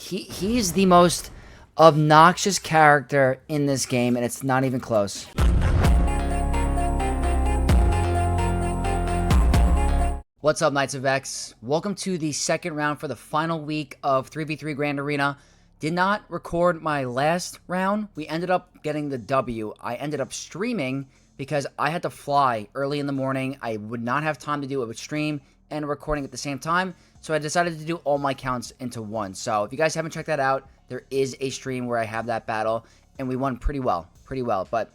He's the most obnoxious character in this game, and it's not even close. What's up, Knights of X? Welcome to the second round for the final week of 3v3 Grand Arena. Did not record my last round. We ended up getting the W. I ended up streaming because I had to fly early in the morning. I would not have time to do it with stream and recording at the same time. So I decided to do all my counts into one. So if you guys haven't checked that out, there is a stream where I have that battle. And we won pretty well. But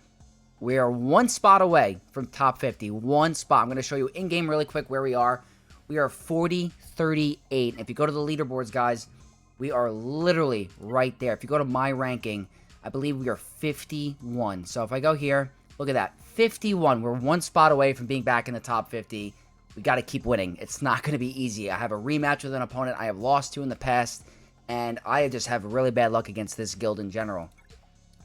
we are one spot away from top 50. One spot. I'm going to show you in-game really quick where we are. We are 40-38. If you go to the leaderboards, guys, we are literally right there. If you go to my ranking, I believe we are 51. So if I go here, look at that. 51. We're one spot away from being back in the top 50. We got to keep winning. It's not going to be easy. I have a rematch with an opponent I have lost to in the past, and I just have really bad luck against this guild in general.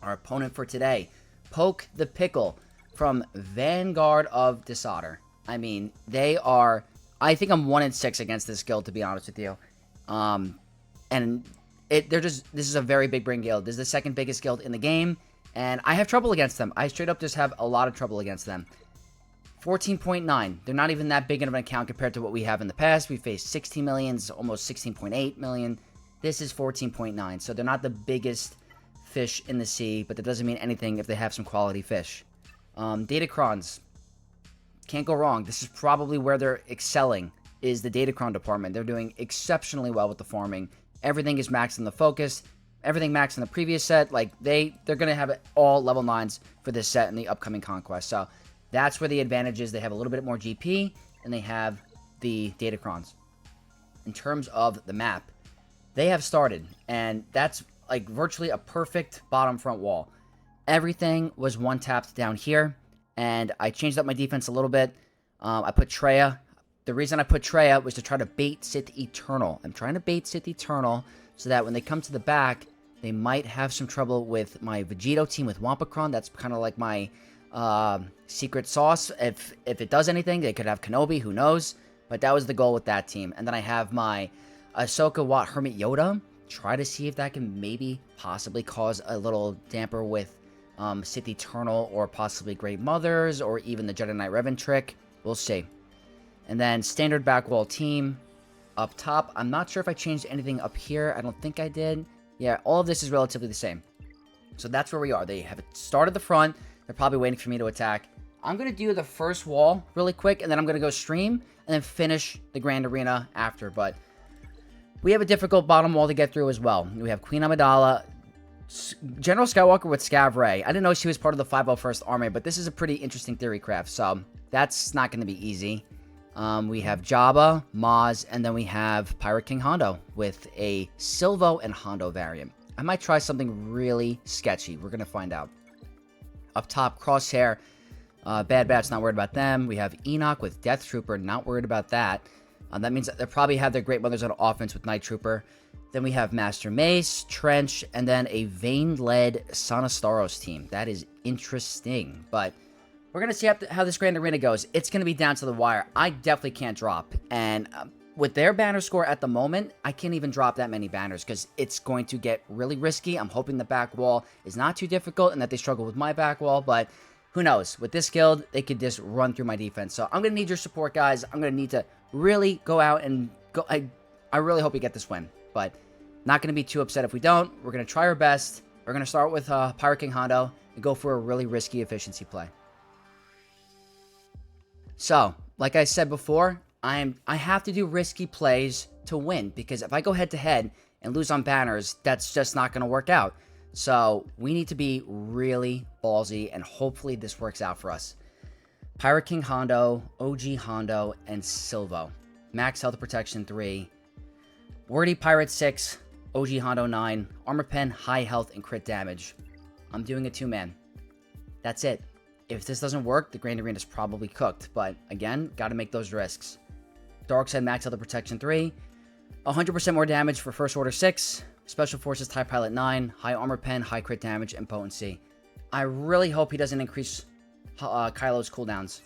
Our opponent for today, Poke the Pickle from Vanguard of Dishonor. I mean, they are... I think I'm 1-6 against this guild, to be honest with you. And this is a very big brain guild. This is the second biggest guild in the game, and I have trouble against them. I straight up just have a lot of trouble against them. 14.9. They're not even that big of an account compared to what we have in the past. We faced 16 million, almost 16.8 million. This is 14.9. So they're not the biggest fish in the sea, but that doesn't mean anything if they have some quality fish. Datacrons. Can't go wrong. This is probably where they're excelling, is the Datacron department. They're doing exceptionally well with the farming. Everything is maxed in the focus. Everything maxed in the previous set. Like, they're going to have it all level 9s for this set in the upcoming conquest. So that's where the advantage is. They have a little bit more GP, and they have the Datacrons. In terms of the map, they have started, and that's like virtually a perfect bottom front wall. Everything was one tapped down here, and I changed up my defense a little bit. I put Traya. The reason I put Traya was to try to bait Sith Eternal. I'm trying to bait Sith Eternal so that when they come to the back, they might have some trouble with my Vegito team with Wampa Cron. That's kind of like my secret sauce. If it does anything, they could have Kenobi, who knows? But that was the goal with that team. And then I have my Ahsoka Watt Hermit Yoda. Try to see if that can maybe possibly cause a little damper with Sith Eternal or possibly Great Mothers or even the Jedi Knight Revan trick. We'll see. And then standard back wall team up top. I'm not sure if I changed anything up here. I don't think I did. Yeah, all of this is relatively the same. So that's where we are. They have started the front. They're probably waiting for me to attack. I'm going to do the first wall really quick, and then I'm going to go stream and then finish the Grand Arena after. But we have a difficult bottom wall to get through as well. We have Queen Amidala, General Skywalker with Scav Rey. I didn't know she was part of the 501st Army, but this is a pretty interesting theory craft, so that's not going to be easy. We have Jabba, Maz, and then we have Pirate King Hondo with a Silvo and Hondo variant. I might try something really sketchy. We're going to find out. Up top, Crosshair. Bad Batch, not worried about them. We have Enoch with Death Trooper, not worried about that. That means that they probably have their Great Mothers on offense with Night Trooper. Then we have Master Mace, Trench, and then a Vane-led Sonostaros team. That is interesting, but we're going to see how this Grand Arena goes. It's going to be down to the wire. I definitely can't drop, and with their banner score at the moment, I can't even drop that many banners because it's going to get really risky. I'm hoping the back wall is not too difficult and that they struggle with my back wall, but who knows? With this guild, they could just run through my defense. So I'm going to need your support, guys. I'm going to need to really go out and go. I really hope we get this win, but not going to be too upset if we don't. We're going to try our best. We're going to start with Pirate King Hondo and go for a really risky efficiency play. So, like I said before, I have to do risky plays to win, because if I go head-to-head and lose on banners, that's just not going to work out. So, we need to be really ballsy, and hopefully this works out for us. Pirate King Hondo, OG Hondo, and Silvo. Max Health Protection 3. Wordy Pirate 6, OG Hondo 9. Armor Pen, High Health, and Crit Damage. I'm doing a 2-man. That's it. If this doesn't work, the Grand Arena is probably cooked. But, again, got to make those risks. Dark Side Max Health Protection 3. 100% more damage for First Order 6. Special Forces TIE Pilot 9. High Armor Pen, High Crit Damage, and Potency. I really hope he doesn't increase Kylo's cooldowns.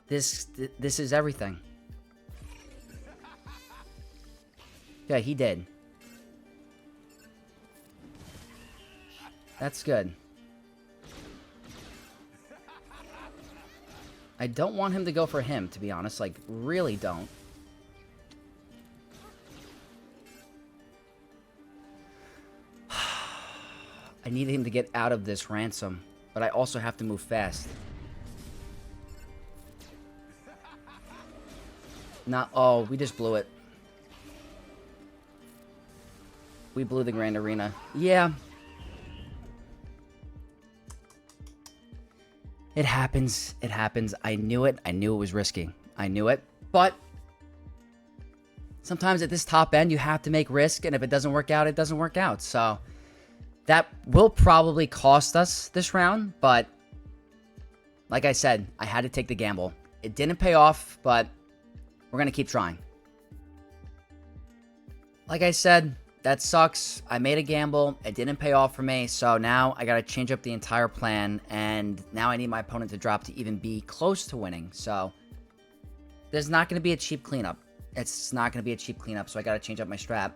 This is everything. Yeah, he did. That's good. I don't want him to go for him, to be honest. Like, really don't. I need him to get out of this ransom, but I also have to move fast. Not. Oh, we just blew it. We blew the Grand Arena. Yeah. It happens. It happens. I knew it. I knew it was risky. I knew it. But sometimes at this top end, you have to make risk, and if it doesn't work out, it doesn't work out. So that will probably cost us this round, but like I said, I had to take the gamble. It didn't pay off, but we're going to keep trying. Like I said, that sucks. I made a gamble. It didn't pay off for me, so now I got to change up the entire plan, and now I need my opponent to drop to even be close to winning. So there's not going to be a cheap cleanup. It's not going to be a cheap cleanup, so I got to change up my strat.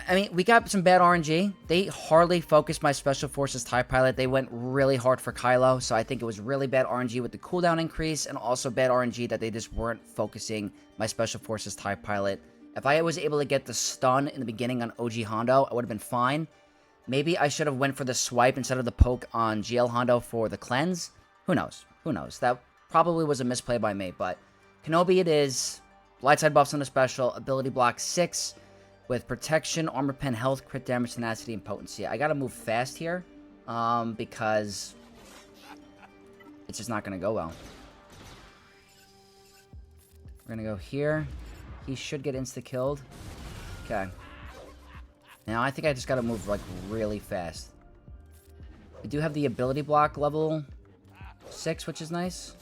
I mean, we got some bad RNG. They hardly focused my Special Forces TIE Pilot. They went really hard for Kylo, so I think it was really bad RNG with the cooldown increase, and also bad RNG that they just weren't focusing my Special Forces TIE Pilot. If I was able to get the stun in the beginning on OG Hondo, I would have been fine. Maybe I should have went for the swipe instead of the poke on GL Hondo for the cleanse. Who knows? Who knows? That probably was a misplay by me, but Kenobi it is. Light side buffs on the special. Ability block 6 with protection, armor pen, health, crit damage, tenacity, and potency. I gotta move fast here because it's just not gonna go well. We're gonna go here. He should get insta-killed. Okay. Now I think I just gotta move, like, really fast. We do have the ability block level 6, which is nice.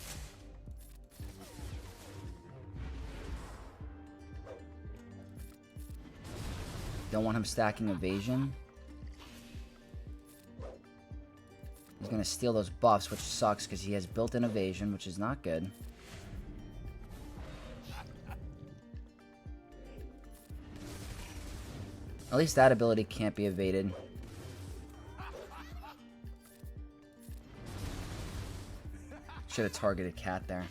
Don't want him stacking evasion. He's gonna steal those buffs, which sucks because he has built-in evasion, which is not good. At least that ability can't be evaded. Should have targeted Cat there.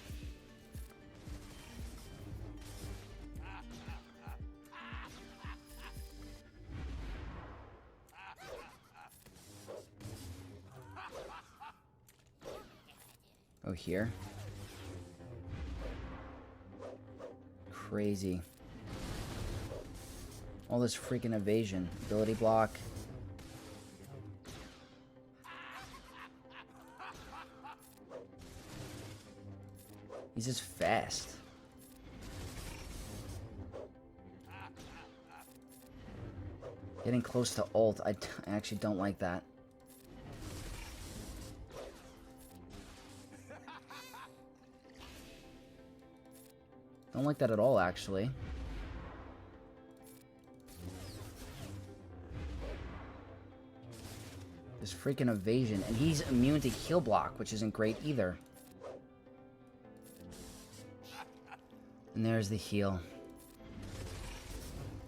Oh, here. Crazy. All this freaking evasion. Ability block. He's just fast. Getting close to ult. I actually don't like that. Don't like that at all, actually. This freaking evasion. And he's immune to heal block, which isn't great either. And there's the heal.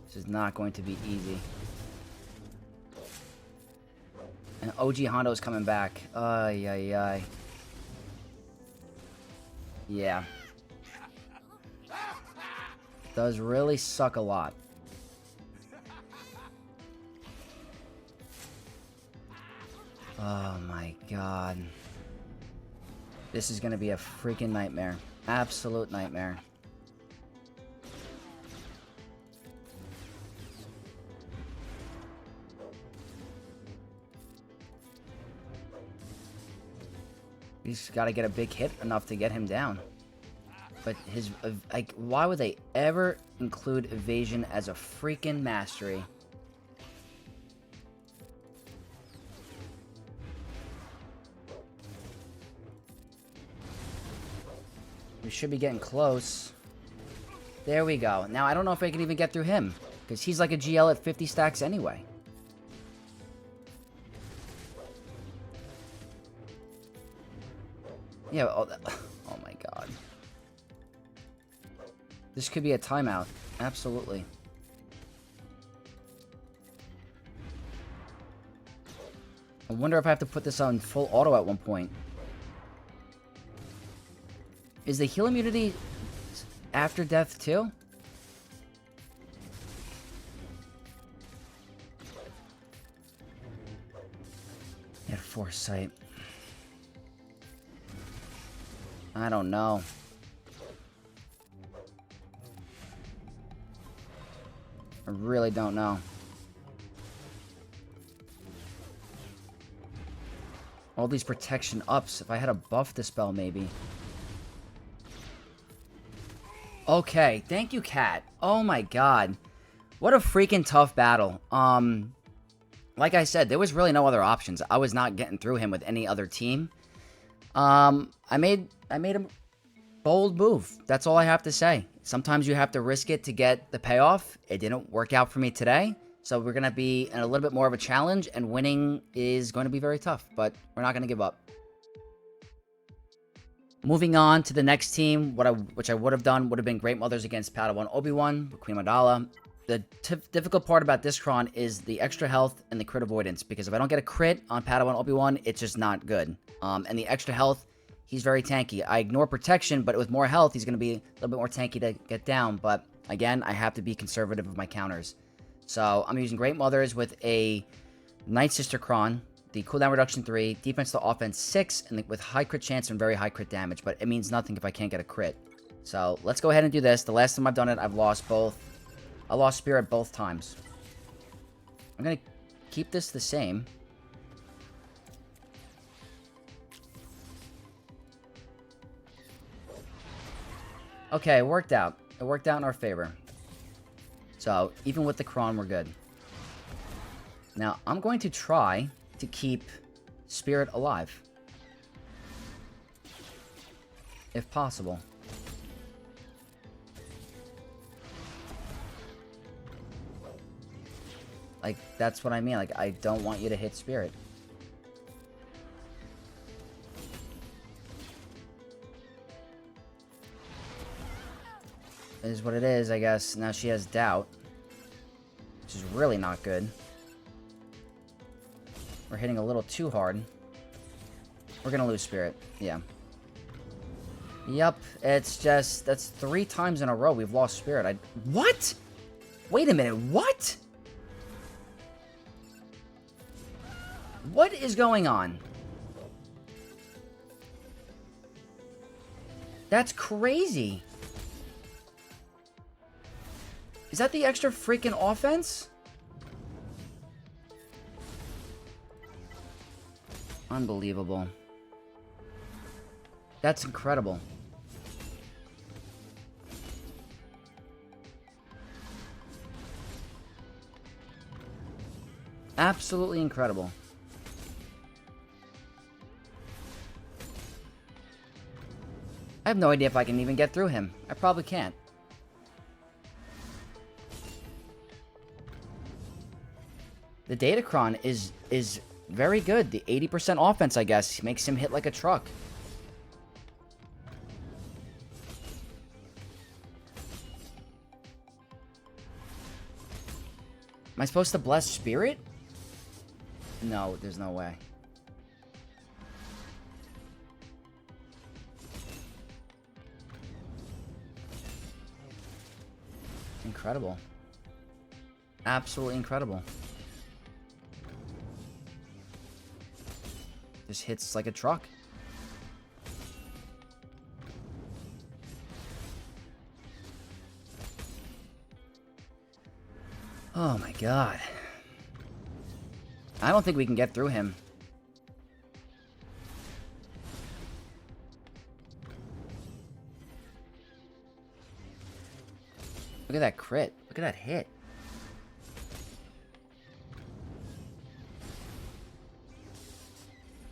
This is not going to be easy. And OG Hondo is coming back. Ay, ay, ay. Yeah. Does really suck a lot. Oh my god. This is gonna be a freaking nightmare. Absolute nightmare. He's got to get a big hit enough to get him down. But his, like, why would they ever include evasion as a freaking mastery? We should be getting close. There we go. Now, I don't know if I can even get through him, because he's like a GL at 50 stacks anyway. Yeah, oh my god. This could be a timeout. Absolutely. I wonder if I have to put this on full auto at one point. Is the heal immunity after death too? Yeah, foresight. I don't know. I really don't know. All these protection ups. If I had a buff dispel, maybe. Okay, thank you, Cat. Oh my god. What a freaking tough battle. Like I said, there was really no other options. I was not getting through him with any other team. I made a bold move. That's all I have to say. Sometimes you have to risk it to get the payoff. It didn't work out for me today. So we're going to be in a little bit more of a challenge, and winning is going to be very tough, but we're not going to give up. Moving on to the next team, which I would have done would have been Great Mothers against Padawan Obi-Wan, Queen Amidala. The difficult part about this Cron is the extra health and the crit avoidance, because if I don't get a crit on Padawan Obi-Wan, it's just not good. And the extra health, he's very tanky. I ignore protection, but with more health, he's going to be a little bit more tanky to get down. But again, I have to be conservative with my counters. So I'm using Great Mothers with a Night Sister Cron, the cooldown reduction 3, defense to offense 6, and with high crit chance and very high crit damage. But it means nothing if I can't get a crit. So let's go ahead and do this. The last time I've done it, I've lost both. I lost Spirit both times. I'm going to keep this the same. Okay, it worked out. It worked out in our favor. So, even with the Cron, we're good. Now, I'm going to try to keep Spirit alive. If possible. Like, that's what I mean. Like, I don't want you to hit Spirit. It is what it is, I guess. Now she has doubt. Which is really not good. We're hitting a little too hard. We're gonna lose Spirit. Yeah. Yep. It's just... That's 3 times in a row we've lost Spirit. What? Wait a minute. What? What is going on? That's crazy. Is that the extra freaking offense? Unbelievable. That's incredible. Absolutely incredible. I have no idea if I can even get through him. I probably can't. The Datacron is very good. The 80% offense, I guess, makes him hit like a truck. Am I supposed to bless Spirit? No, there's no way. Incredible. Absolutely incredible. Just hits like a truck. Oh my god. I don't think we can get through him. Look at that crit. Look at that hit.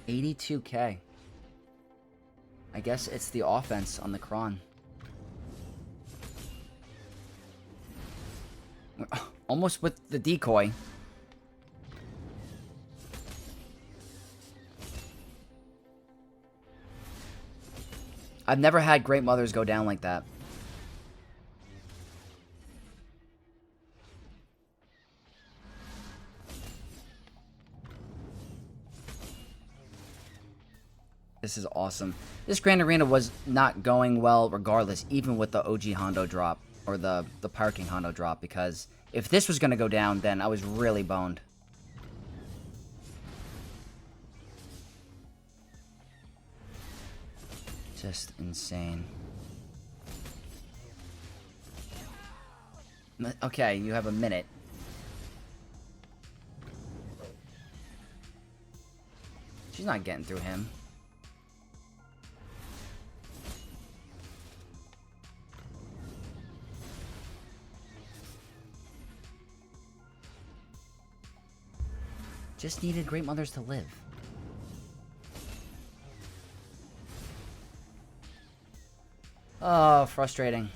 $82K. I guess it's the offense on the Cron. Almost with the decoy. I've never had Great Mothers go down like that. This is awesome. This Grand Arena was not going well regardless, even with the OG Hondo drop, or the Pirate King Hondo drop, because if this was going to go down, then I was really boned. Just insane. Okay, you have a minute. She's not getting through him. Just needed Great Mothers to live. Oh, frustrating.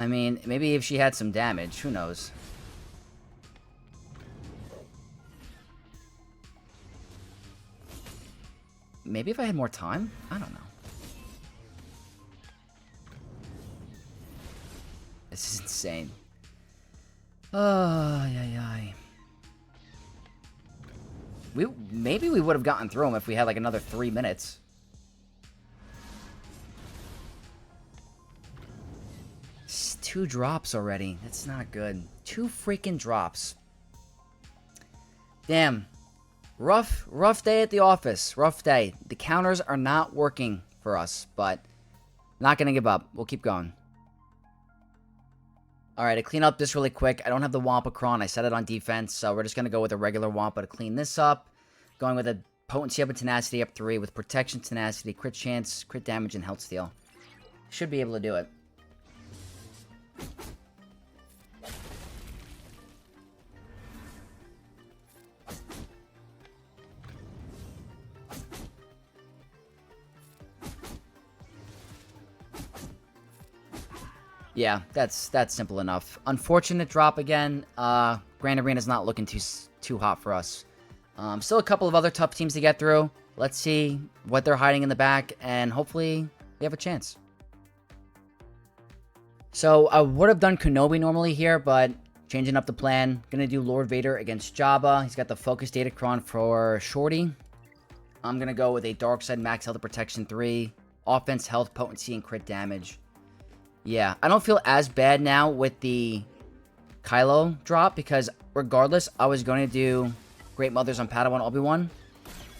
I mean, maybe if she had some damage, who knows? Maybe if I had more time? I don't know. This is insane. Oh, yeah. Maybe we would have gotten through him if we had like another 3 minutes. It's 2 drops already. That's not good. 2 freaking drops. Damn. Rough day at the office. Rough day. The counters are not working for us, but not gonna give up. We'll keep going. Alright, to clean up this really quick, I don't have the Wampa Cron. I set it on defense, so we're just gonna go with a regular Wampa to clean this up. Going with a potency up and tenacity up 3 with protection, tenacity, crit chance, crit damage, and health steal. Should be able to do it. Yeah, that's simple enough. Unfortunate drop again. Grand Arena's not looking too hot for us. Still a couple of other tough teams to get through. Let's see what they're hiding in the back, and hopefully we have a chance. So I would have done Kenobi normally here, but changing up the plan. Gonna do Lord Vader against Jabba. He's got the Focus Data Cron for Shorty. I'm gonna go with a Dark Side Max Health Protection 3, Offense, Health, Potency, and Crit Damage. Yeah, I don't feel as bad now with the Kylo drop, because regardless, I was going to do Great Mothers on Padawan Obi-Wan,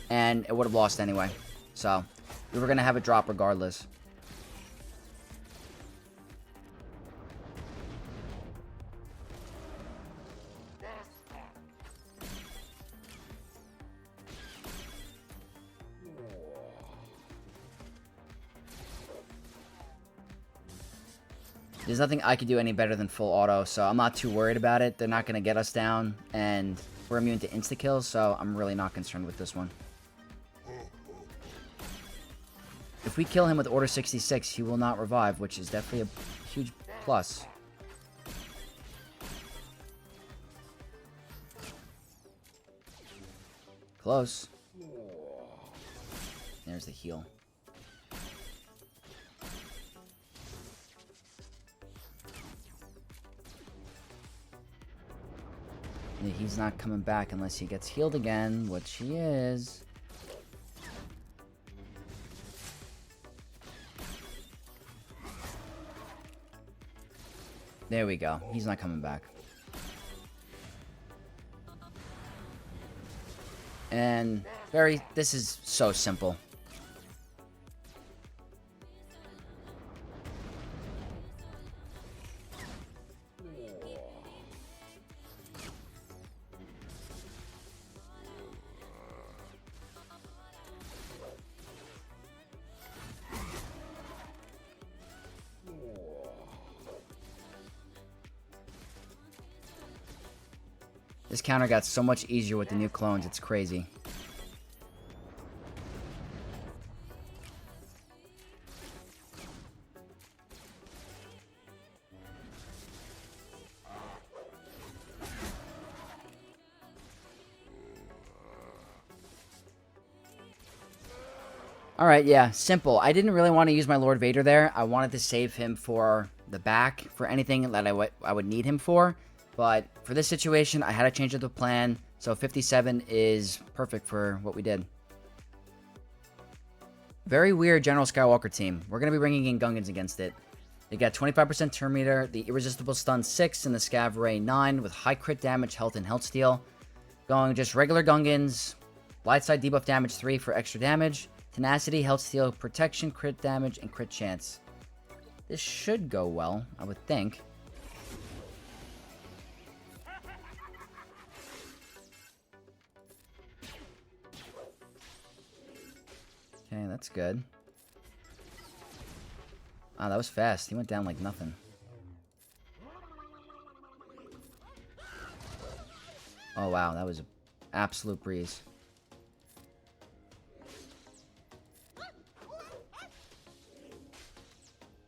and it would have lost anyway. So, we were going to have a drop regardless. There's nothing I could do any better than full auto, so I'm not too worried about it. They're not going to get us down, and we're immune to insta-kills, so I'm really not concerned with this one. If we kill him with Order 66, he will not revive, which is definitely a huge plus. Close. There's the heal. He's not coming back unless he gets healed again, which he is. There we go. He's not coming back. And this is so simple. This counter got so much easier with the new clones, it's crazy. Alright, yeah, simple. I didn't really want to use my Lord Vader there. I wanted to save him for the back, for anything that I would need him for. But for this situation, I had to change up the plan. So 57 is perfect for what we did. Very weird General Skywalker team. We're going to be bringing in Gungans against it. They got 25% turn meter, the Irresistible Stun 6, and the Scav Ray 9 with high crit damage, health, and health steal. Going just regular Gungans, light side debuff damage 3 for extra damage, tenacity, health steal, protection, crit damage, and crit chance. This should go well, I would think. Okay, that's good. Ah, that was fast. He went down like nothing. Oh, wow. That was an absolute breeze.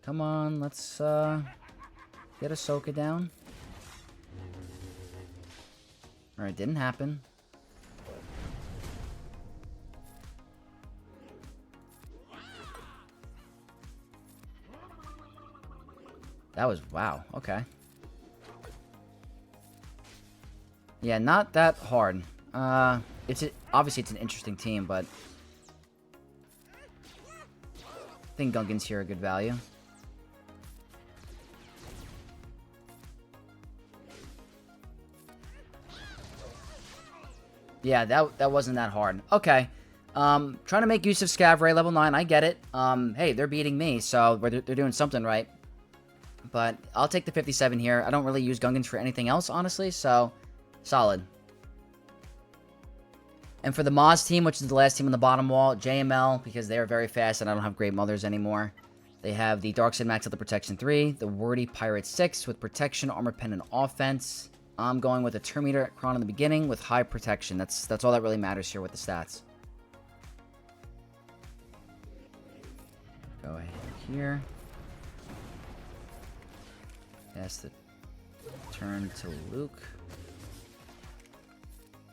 Come on, let's get Ahsoka down. Alright, didn't happen. That was, wow, okay. Yeah, not that hard. Obviously it's an interesting team, but I think Gungans here are good value. Yeah, that wasn't that hard. Okay. Trying to make use of Scav Ray level 9, I get it. Hey, they're beating me, so they're doing something right. But I'll take the 57 here. I don't really use Gungans for anything else, honestly, so solid. And for the Maz team, which is the last team on the bottom wall, JML, because they are very fast and I don't have Great Mothers anymore. They have the Dark Side Max at the Protection 3, the Wordy Pirate 6 with Protection, Armor Pen, and Offense. I'm going with a turn meter at Cron in the beginning with high protection. That's all that really matters here with the stats. Go ahead here. Pass the turn to Luke.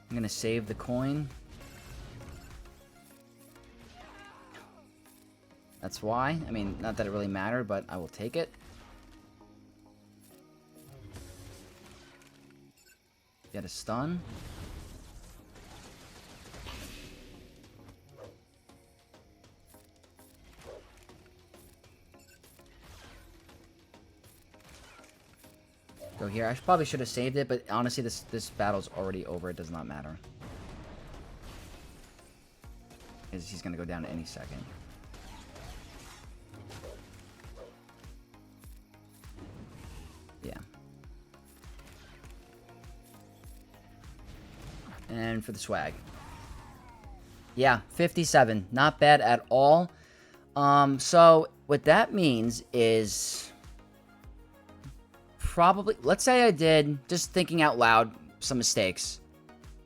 I'm gonna save the coin. That's why. I mean, not that it really mattered, but I will take it. Get a stun. Go here. I probably should have saved it, but honestly, this battle's already over. It does not matter. Because he's going to go down any second. Yeah. And for the swag. Yeah, 57. Not bad at all. So what that means is probably, let's say I did, just thinking out loud, some mistakes.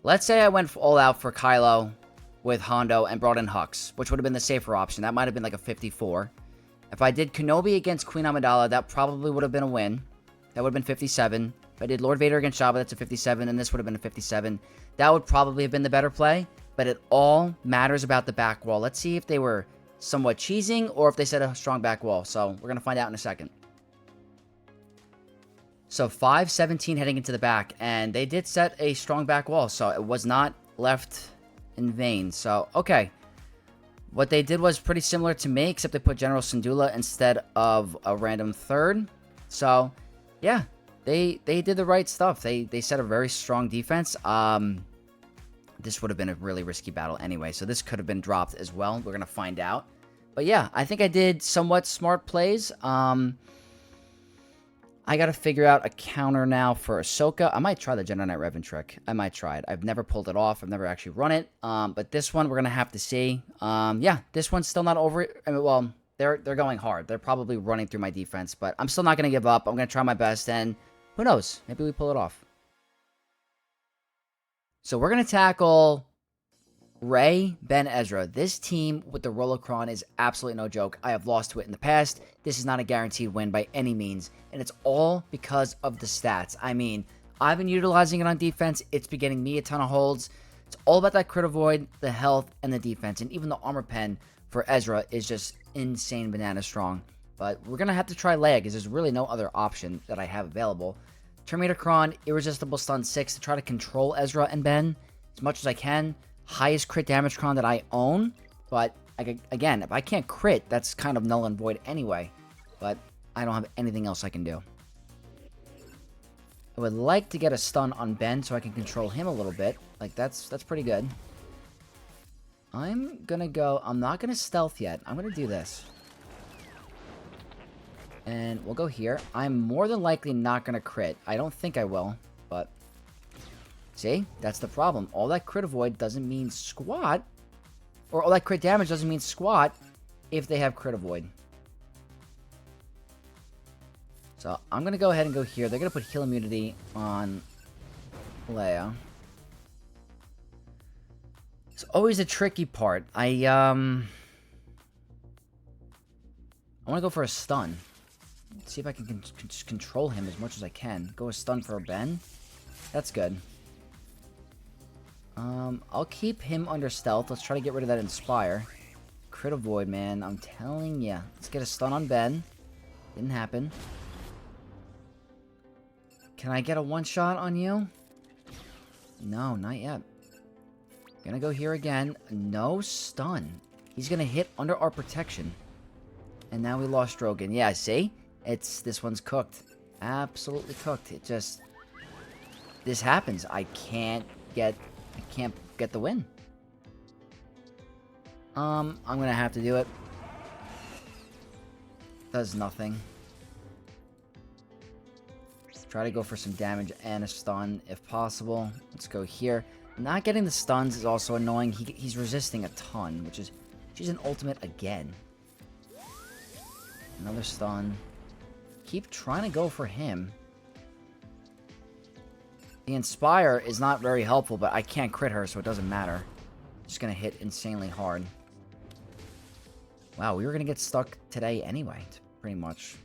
Let's say I went all out for Kylo with Hondo and brought in Hux, which would have been the safer option. That might have been like a 54. If I did Kenobi against Queen Amidala, that probably would have been a win. That would have been 57. If I did Lord Vader against Jabba, that's a 57, and this would have been a 57. That would probably have been the better play, but it all matters about the back wall. Let's see if they were somewhat cheesing or if they set a strong back wall. So we're going to find out in a second. So 5-17 heading into the back, and they did set a strong back wall, so it was not left in vain. So, okay. What they did was pretty similar to me, except they put General Syndulla instead of a random third. So, yeah, they did the right stuff. They set a very strong defense. This would have been a really risky battle anyway, so this could have been dropped as well. We're going to find out. But yeah, I think I did somewhat smart plays. I gotta figure out a counter now for Ahsoka. I might try the Jedi Knight Revan trick. I might try it. I've never pulled it off. I've never actually run it. But this one, we're gonna have to see. Yeah, this one's still not over. I mean, well, they're going hard. They're probably running through my defense, but I'm still not gonna give up. I'm gonna try my best, and who knows? Maybe we pull it off. So we're gonna tackle Rey, Ben, Ezra. This team with the ROLO Cron is absolutely no joke. I have lost to it in the past. This is not a guaranteed win by any means, and it's all because of the stats. I mean, I've been utilizing it on defense. It's been getting me a ton of holds. It's all about that crit avoid, the health, and the defense, and even the armor pen for Ezra is just insane banana strong. But we're going to have to try Leia because there's really no other option that I have available. Terminator Cron, Irresistible Stun 6 to try to control Ezra and Ben as much as I can. Highest crit damage Cron that I own. But, again, if I can't crit, that's kind of null and void anyway. But I don't have anything else I can do. I would like to get a stun on Ben so I can control him a little bit. Like, that's pretty good. I'm gonna go... I'm not gonna stealth yet. I'm gonna do this. And we'll go here. I'm more than likely not gonna crit. I don't think I will, but... See? That's the problem. All that crit avoid doesn't mean squat. Or all that crit damage doesn't mean squat if they have crit avoid. So, I'm gonna go ahead and go here. They're gonna put heal immunity on Leia. It's always a tricky part. I want to go for a stun. See if I can control him as much as I can. Go a stun for a Ben. That's good. I'll keep him under stealth. Let's try to get rid of that Inspire. Crit avoid, man. I'm telling ya. Let's get a stun on Ben. Didn't happen. Can I get a one-shot on you? No, not yet. Gonna go here again. No stun. He's gonna hit under our protection. And now we lost Drogon. Yeah, see? This one's cooked. Absolutely cooked. It just... This happens. I can't get the win. I'm gonna have to do it. Does nothing. Try to go for some damage and a stun if possible. Let's go here. Not getting the stuns is also annoying. He's resisting a ton, which is... She's an ultimate again. Another stun. Keep trying to go for him. The Inspire is not very helpful, but I can't crit her, so it doesn't matter. Just gonna hit insanely hard. Wow, we were gonna get stuck today anyway, pretty much.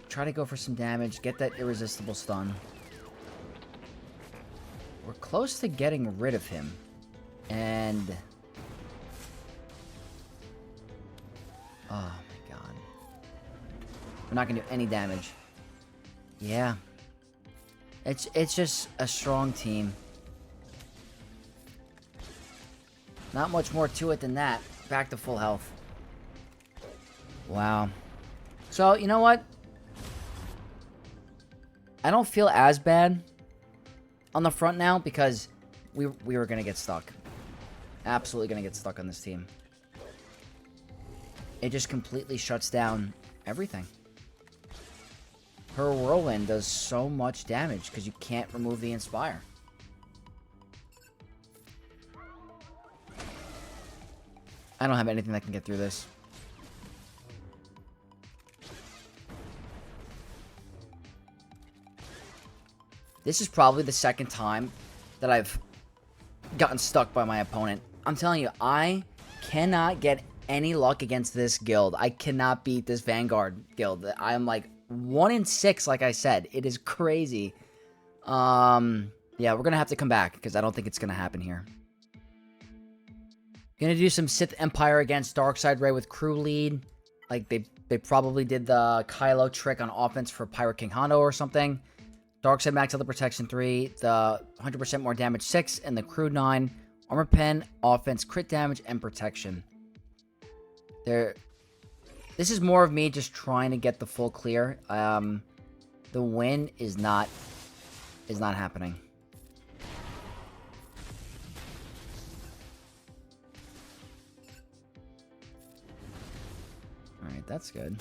Try to go for some damage. Get that irresistible stun. We're close to getting rid of him. And... Oh my god. We're not gonna do any damage. Yeah. It's just a strong team. Not much more to it than that. Back to full health. Wow. So, you know what? I don't feel as bad on the front now because we were going to get stuck. Absolutely going to get stuck on this team. It just completely shuts down everything. Her Whirlwind does so much damage because you can't remove the Inspire. I don't have anything that can get through this. This is probably the second time that I've gotten stuck by my opponent. I'm telling you, I cannot get any luck against this guild. I cannot beat this Vanguard guild. I'm like 1 in 6, like I said. It is crazy. Yeah, we're gonna have to come back because I don't think it's gonna happen here. Gonna do some Sith Empire against Darkseid Rey with crew lead. Like they probably did the Kylo trick on offense for Pirate King Hondo or something. Darkseid max other protection 3, the 100% more damage 6, and the crew 9. Armor pen, offense, crit damage, and protection. This is more of me just trying to get the full clear. The win is not happening. Alright, that's good.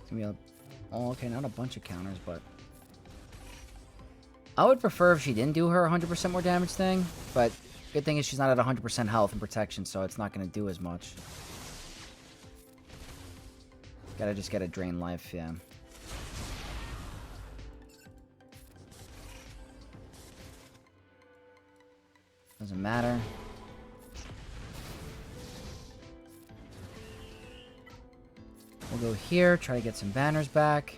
It's gonna be oh, okay, not a bunch of counters, but... I would prefer if she didn't do her 100% more damage thing, but good thing is she's not at 100% health and protection, so it's not going to do as much. Gotta just get a drain life, yeah. Doesn't matter. We'll go here, try to get some banners back.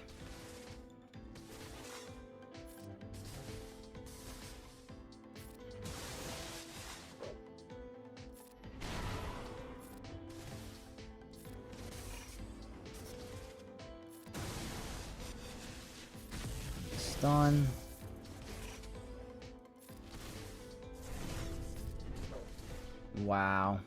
Done. Wow.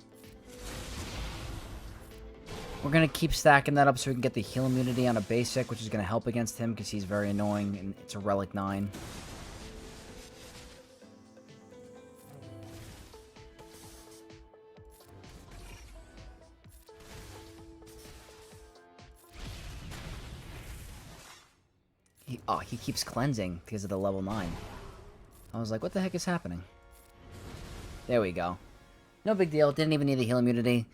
We're going to keep stacking that up so we can get the heal immunity on a basic, which is going to help against him because he's very annoying and it's a relic 9. He keeps cleansing because of the level 9. I was like, what the heck is happening? There we go. No big deal. Didn't even need the heal immunity.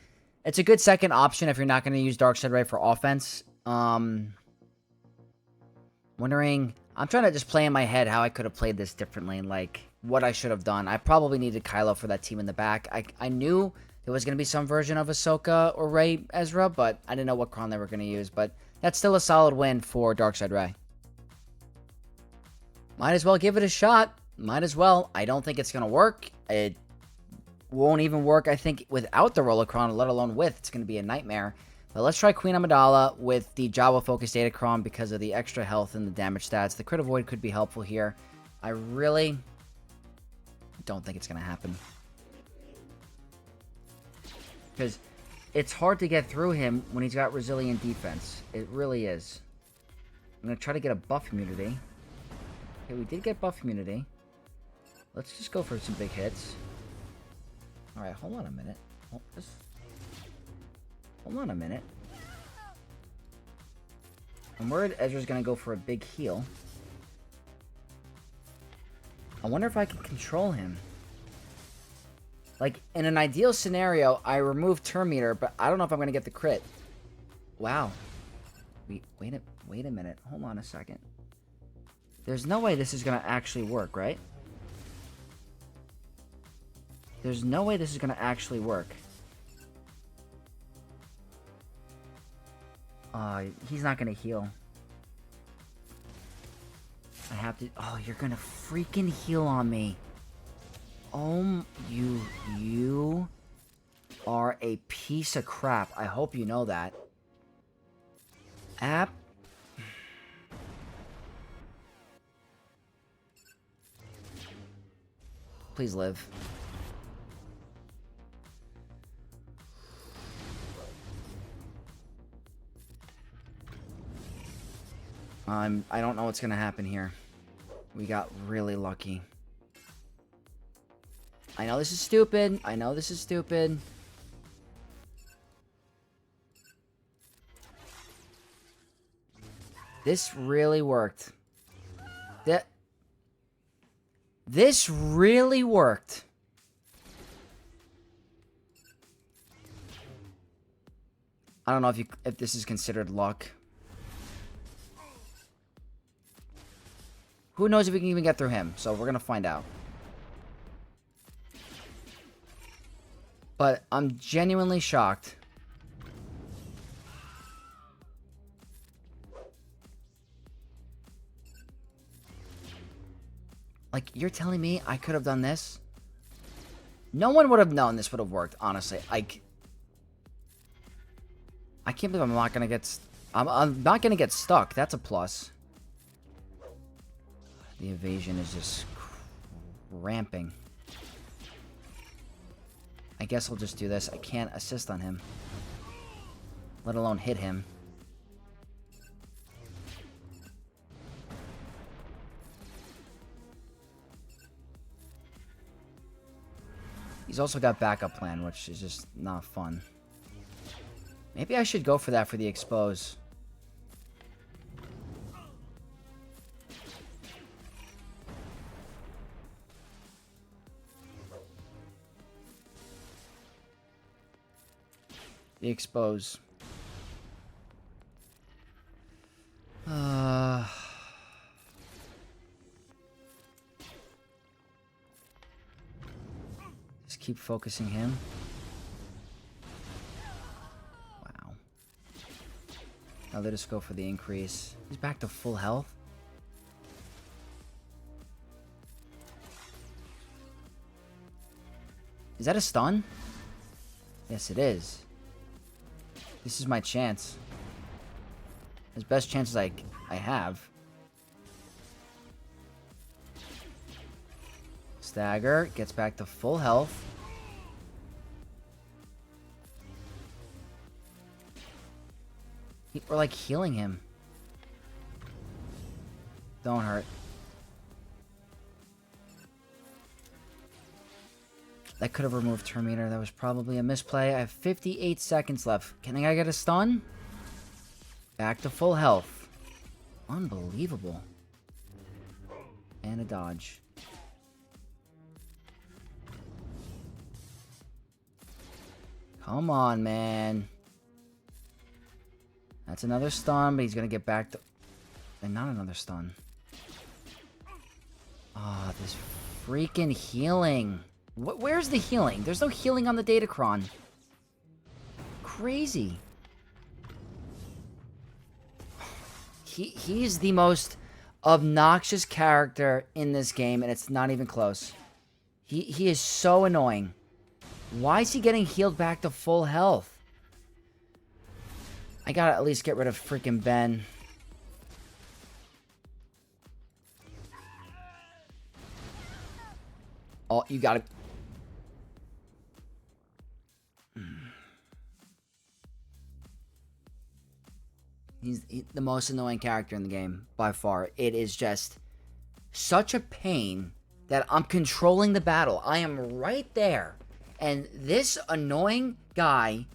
It's a good second option if you're not going to use Darkseid Ray for offense. Wondering... I'm trying to just play in my head how I could have played this differently and, like, what I should have done. I probably needed Kylo for that team in the back. I knew there was going to be some version of Ahsoka or Rey Ezra, but I didn't know what Cron they were going to use. But that's still a solid win for Darkseid Ray. Might as well give it a shot. Might as well. I don't think it's going to work. It won't even work, I think, without the Rolocron, let alone with. It's going to be a nightmare. But let's try Queen Amidala with the Jawa Focus Datacron because of the extra health and the damage stats. The crit avoid could be helpful here. I really don't think it's going to happen. Because it's hard to get through him when he's got resilient defense. It really is. I'm going to try to get a buff immunity. Okay, we did get buff immunity. Let's just go for some big hits. Alright, hold on a minute. Hold on a minute. I'm worried Ezra's gonna go for a big heal. I wonder if I can control him. Like, in an ideal scenario, I remove Turn Meter, but I don't know if I'm gonna get the crit. Wow. Wait a minute. Hold on a second. There's no way this is going to actually work, right? There's no way this is going to actually work. He's not going to heal. I have to... Oh, you're going to freaking heal on me. Oh, you are a piece of crap. I hope you know that. Please live. I don't know what's gonna happen here. We got really lucky. I know this is stupid. I know this is stupid. This really worked. This really worked. I don't know if this is considered luck. Who knows if we can even get through him, so we're gonna find out. But I'm genuinely shocked. Like, you're telling me I could have done this? No one would have known this would have worked, honestly. I can't believe I'm not gonna get... I'm not gonna get stuck. That's a plus. The evasion is just ramping. I guess I'll just do this. I can't assist on him. Let alone hit him. He's also got backup plan, which is just not fun. Maybe I should go for that for the expose. The expose. Just keep focusing him. Wow. Now let us go for the increase. He's back to full health. Is that a stun? Yes, it is. This is my chance. As best chances I have. Stagger. Gets back to full health. We're like healing him. Don't hurt. That could have removed Terminator. That was probably a misplay. I have 58 seconds left. Can I get a stun? Back to full health. Unbelievable. And a dodge. Come on, man. That's another stun, but he's going to get back to... And not another stun. Ah, this freaking healing. Where's the healing? There's no healing on the Datacron. Crazy. He's the most obnoxious character in this game, and it's not even close. He is so annoying. Why is he getting healed back to full health? I gotta at least get rid of freaking Ben. Oh, you gotta... He's the most annoying character in the game, by far. It is just such a pain that I'm controlling the battle. I am right there. And this annoying guy,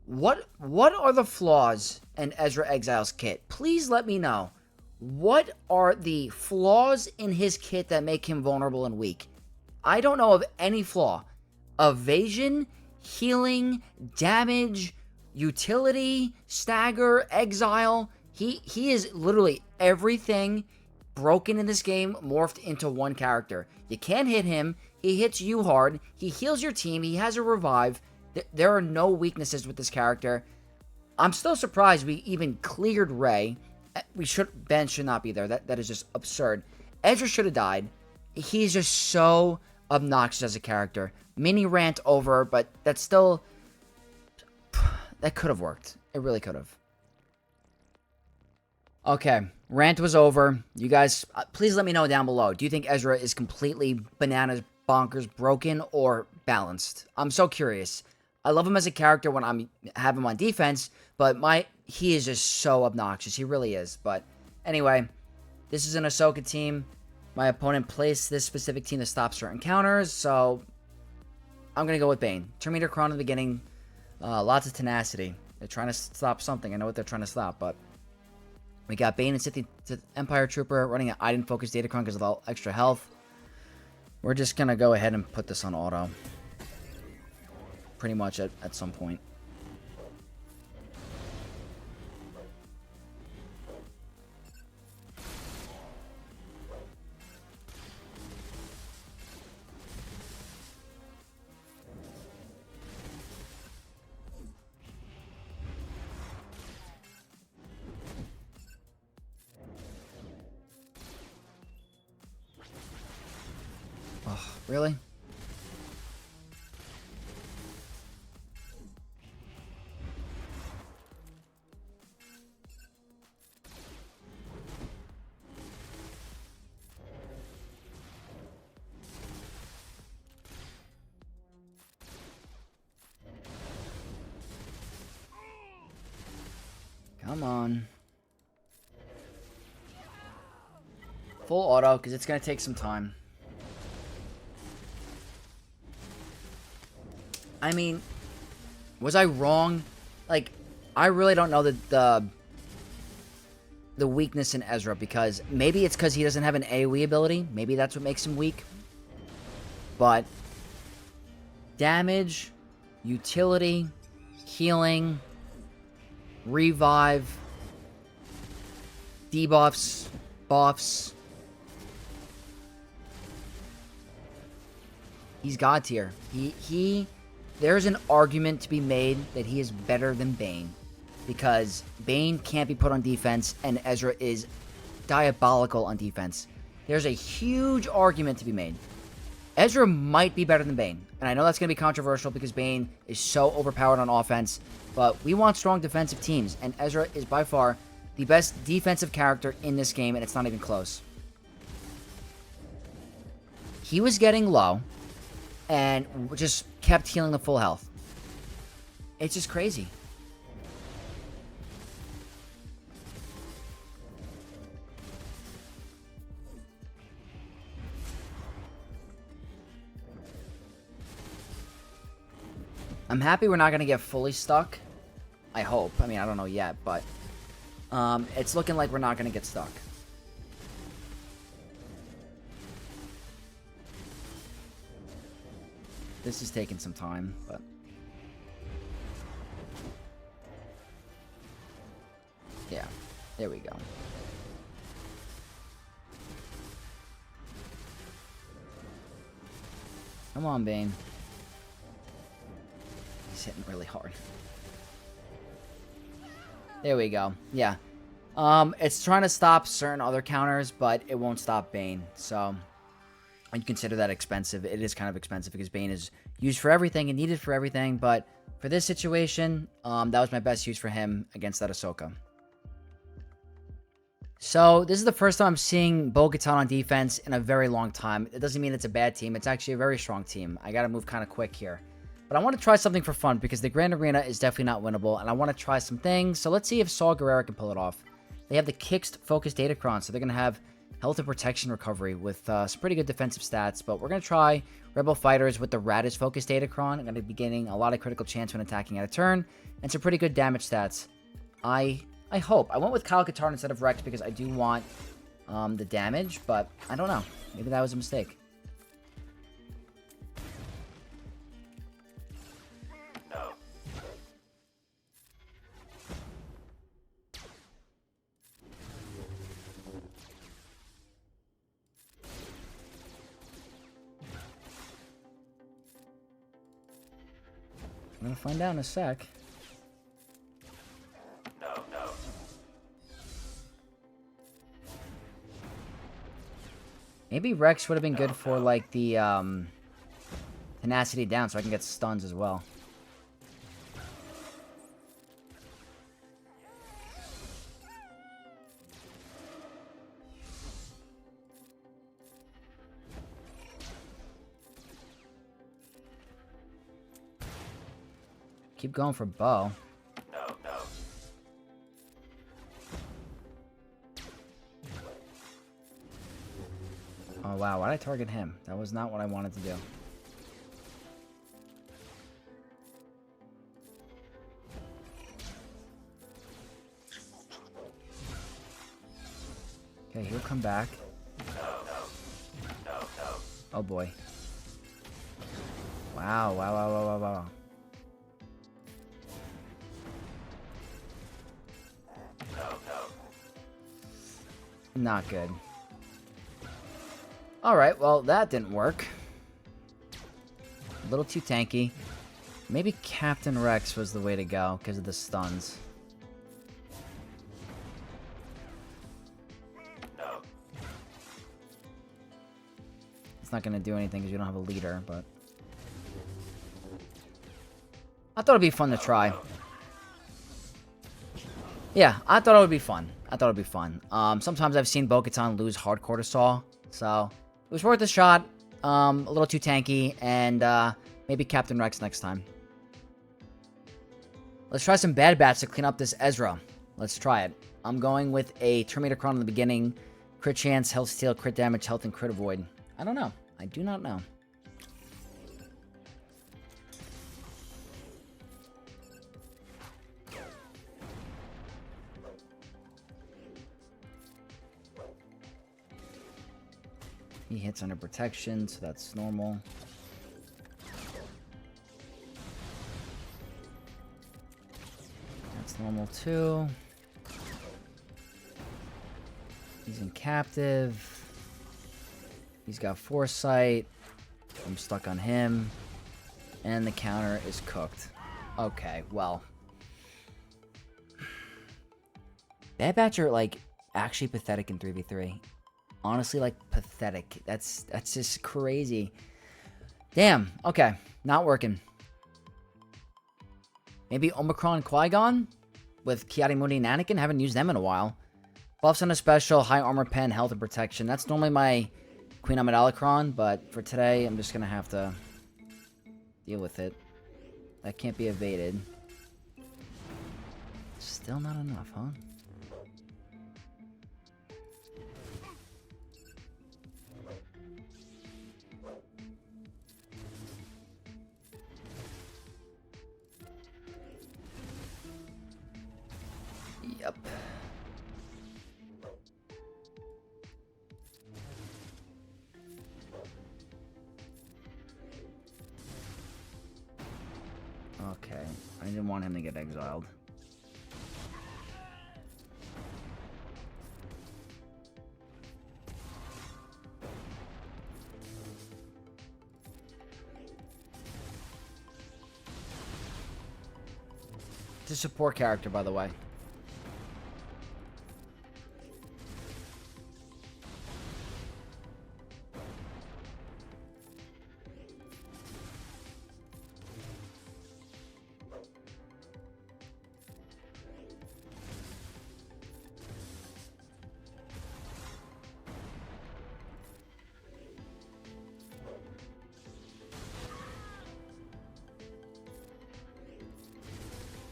what are the flaws in Ezra Exile's kit? Please let me know. What are the flaws in his kit that make him vulnerable and weak? I don't know of any flaw. Evasion, healing, damage, utility, stagger, exile. He is literally everything broken in this game morphed into one character. You can't hit him. He hits you hard. He heals your team. He has a revive. There are no weaknesses with this character. I'm still surprised we even cleared Rey. Ben should not be there. That is just absurd. Ezra should have died. He's just so obnoxious as a character. Mini rant over, but that's still... That could have worked. It really could have. Okay, rant was over. You guys, please let me know down below. Do you think Ezra is completely bananas, bonkers, broken, or balanced? I'm so curious. I love him as a character when I have him on defense, but he is just so obnoxious. He really is. But anyway, this is an Ahsoka team. My opponent placed this specific team to stop certain counters, so I'm going to go with Bane. Terminator Cron in the beginning. Lots of tenacity. They're trying to stop something. I know what they're trying to stop, but we got Bane and Sith Empire Trooper running an Iden Focus Datacron because of all extra health. We're just going to go ahead and put this on auto. Pretty much at some point. Really? Come on. Full auto, because it's going to take some time. I mean, was I wrong? Like, I really don't know the weakness in Ezra, because maybe it's because he doesn't have an AoE ability. Maybe that's what makes him weak. But damage, utility, healing, revive, debuffs, buffs. He's God tier. There's an argument to be made that he is better than Bane. because Bane can't be put on defense and Ezra is diabolical on defense. There's a huge argument to be made. Ezra might be better than Bane, and I know that's going to be controversial because Bane is so overpowered on offense, but we want strong defensive teams, and Ezra is by far the best defensive character in this game, and it's not even close. He was getting low, and just kept healing the full health. It's just crazy. I'm happy we're not going to get fully stuck. I hope. I mean, I don't know yet, but it's looking like we're not going to get stuck. This is taking some time, but... yeah, there we go. Come on, Bane. He's hitting really hard. There we go. Yeah. It's trying to stop certain other counters, but it won't stop Bane. So, I'd consider that expensive. It is kind of expensive because Bane is used for everything and needed for everything. But for this situation, that was my best use for him against that Ahsoka. So, this is the first time I'm seeing Bo Katan on defense in a very long time. It doesn't mean it's a bad team. It's actually a very strong team. I gotta move kind of quick here. But I want to try something for fun because the Grand Arena is definitely not winnable. And I want to try some things. So, let's see if Saw Gerrera can pull it off. They have the Kixt Focus Data Cron. So, they're going to have health and protection recovery with some pretty good defensive stats. But we're going to try Rebel Fighters with the Radish Focus Data Cron. I'm going to be getting a lot of critical chance when attacking at a turn. And some pretty good damage stats. I hope. I went with Kyle Katarn instead of Rex because I do want the damage, but I don't know. Maybe that was a mistake. No. I'm going to find out in a sec. Maybe Rex would have been good for, like, the, tenacity down so I can get stuns as well. Keep going for Bo. Oh, wow. Why did I target him? That was not what I wanted to do. Okay, he'll come back. Oh, boy. Wow, wow, wow, wow, wow, wow. Not good. Alright, well, that didn't work. A little too tanky. Maybe Captain Rex was the way to go because of the stuns. It's not going to do anything because you don't have a leader, but... I thought it'd be fun to try. Yeah, I thought it would be fun. Sometimes I've seen Bo Katan lose hardcore to Saw, so... it was worth a shot, a little too tanky, and maybe Captain Rex next time. Let's try some Bad Bats to clean up this Ezra. Let's try it. I'm going with a Terminator Cron in the beginning. Crit chance, health steal, crit damage, health, and crit avoid. I don't know. I do not know. He hits under protection, so that's normal. That's normal too. He's in captive. He's got foresight. I'm stuck on him. And the counter is cooked. Okay, well. Bad Batch are, like, actually pathetic in 3v3. Honestly, like, pathetic. That's just crazy. Damn. Okay. Not working. Maybe Omicron Qui-Gon? With Ki-Adi-Mundi and Anakin? Haven't used them in a while. Buffs on a special, high armor pen, health and protection. That's normally my Queen Amidala Cron, but for today, I'm just gonna have to deal with it. That can't be evaded. Still not enough, huh? Yep. Okay. I didn't want him to get exiled. It's a support character, by the way.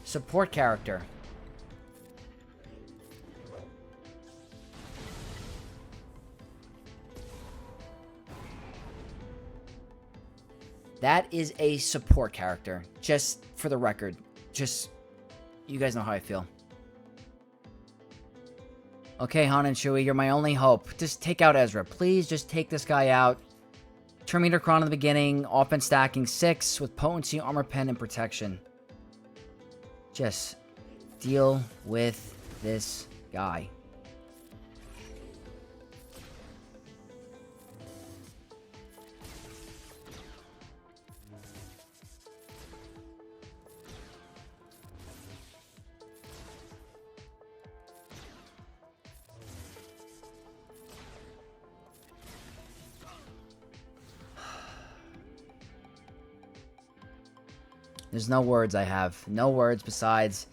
Support character. That is a support character. Just for the record. Just, you guys know how I feel. Okay, Han and Chewie, you're my only hope. Just take out Ezra. Please just take this guy out. Terminator Cron in the beginning. Offense stacking 6 with potency, armor pen, and protection. Just deal with this guy. There's no words I have. No words besides,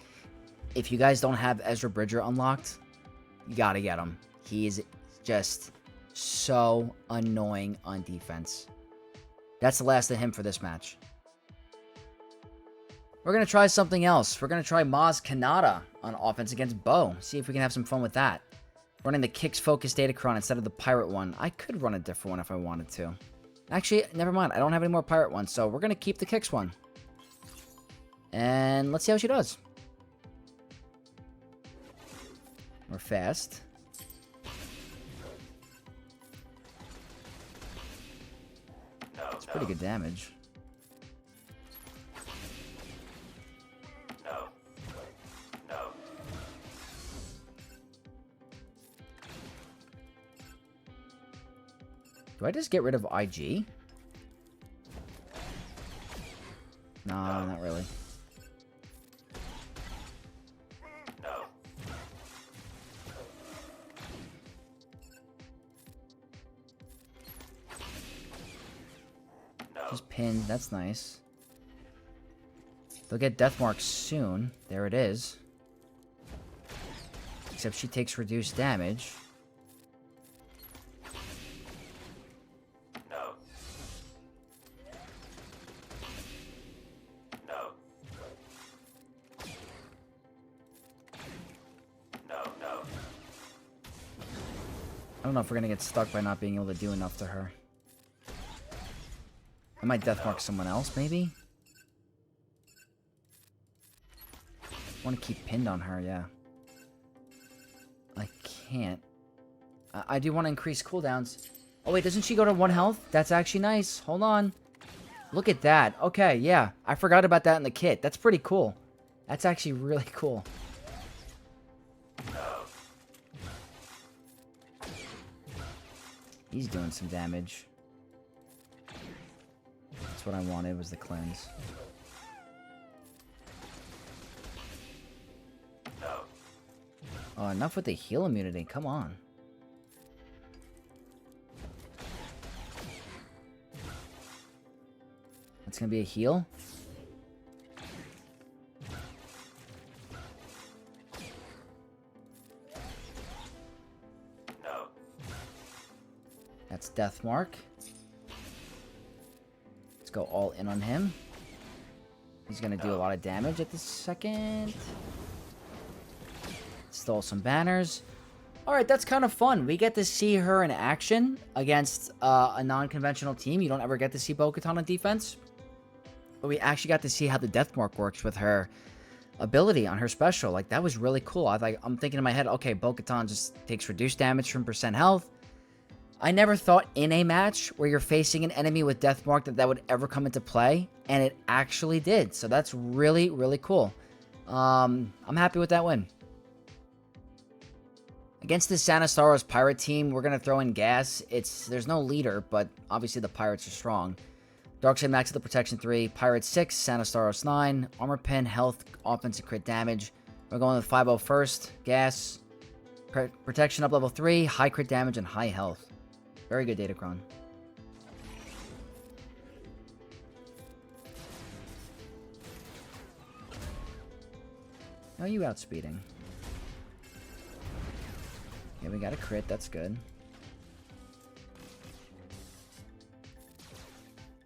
if you guys don't have Ezra Bridger unlocked, you gotta get him. He is just so annoying on defense. That's the last of him for this match. We're gonna try something else. We're gonna try Maz Kanata on offense against Bo. See if we can have some fun with that. Running the Kicks Focus Datacron instead of the Pirate one. I could run a different one if I wanted to. Actually, never mind. I don't have any more Pirate ones, so we're gonna keep the Kicks one. And let's see how she does. We're fast. It's pretty good damage. Do I just get rid of IG? No, not really. Just pinned. That's nice. They'll get death marks soon. There it is. Except she takes reduced damage. I don't know if we're gonna get stuck by not being able to do enough to her. I might death mark someone else, maybe? I want to keep pinned on her, yeah. I can't. I do want to increase cooldowns. Oh wait, doesn't she go to 1 health? That's actually nice. Hold on. Look at that. Okay, yeah. I forgot about that in the kit. That's pretty cool. That's actually really cool. He's doing some damage. That's what I wanted, was the cleanse. Oh, enough with the heal immunity. Come on. That's gonna be a heal. No. That's Death Mark. Let's go all in on him. He's gonna do a lot of damage at this second. Stole some banners. Alright, that's kind of fun. We get to see her in action against a non-conventional team. You don't ever get to see Bo Katan on defense. But we actually got to see how the Death Mark works with her ability on her special. Like, that was really cool. I'm thinking in my head, okay, Bo Katan just takes reduced damage from percent health. I never thought in a match where you're facing an enemy with Death Mark that would ever come into play. And it actually did. So that's really, really cool. I'm happy with that win. Against this Santa Staros pirate team, we're going to throw in gas. There's no leader, but obviously the pirates are strong. Darkseid Max at the Protection 3, Pirate 6, Santa Staros 9, Armor Pen, Health, Offense, and Crit Damage. We're going with 5-0 first, Gas, Protection up level 3, High Crit Damage, and High Health. Very good data, Cron. How are you outspeeding? Yeah, we got a crit, that's good.